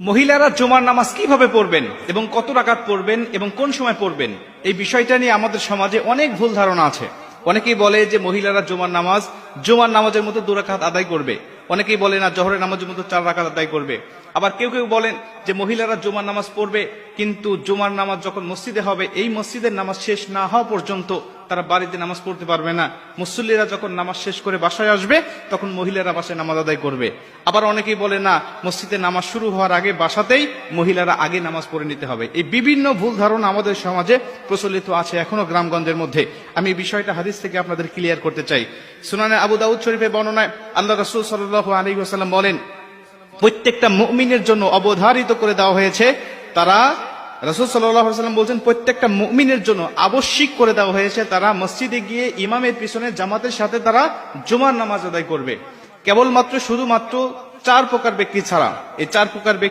মহিলারা জুমার নামাজ কিভাবে পড়বেন এবং কত রাকাত পড়বেন এবং কোন সময় পড়বেন, এই বিষয়টা নিয়ে আমাদের সমাজে অনেক ভুল ধারণা আছে। অনেকেই বলে যে মহিলারা জুমার নামাজের মতো 2 রাকাত আদায় করবে। অনেকেই বলে না, জোহরের নামাজের মতো 4 রাকাত আদায় করবে। আবার কেউ কেউ বলেন যে মহিলারা জুমার নামাজ পড়বে, কিন্তু জুমার নামাজ যখন মসজিদে হবে, এই মসজিদের নামাজ শেষ না হওয়া পর্যন্ত তারা বাড়িতে নামাজ পড়তে পারবে না। মুসল্লিরা যখন নামাজ শেষ করে বাসায় আসবে, তখন মহিলারা বাসায় নামাজ আদায় করবে। আবার অনেকেই বলে না, মসজিদে নামাজ শুরু হওয়ার আগে বাসাতেই মহিলারা আগে নামাজ পড়ে নিতে হবে। এই বিভিন্ন ভুল ধারণা আমাদের সমাজে প্রচলিত আছে এখনো গ্রামগঞ্জের মধ্যে। আমি এই বিষয়টা হাদিস থেকে আপনাদের ক্লিয়ার করতে চাই। সুনানে আবু দাউদ শরীফে বর্ণনায় আল্লাহ রাসূল সাল্লাল্লাহু আলাইহি ওয়াসাল্লাম বলেন, প্রত্যেকটা মুমিনের জন্য অবধারিত করে দেওয়া হয়েছে, তারা রাসূল সাল্লাল্লাহু আলাইহি ওয়াসাল্লাম বলছেন প্রত্যেকটা মুমিনের জন্য আবশ্যিক করে দেওয়া হয়েছে তারা মসজিদে গিয়ে ইমামের পিছনে জামাতের সাথে তারা জুমার নামাজ আদায় করবে। কেবলমাত্র শুধুমাত্র 4 প্রকার ব্যক্তি ছাড়া। এই 4 প্রকার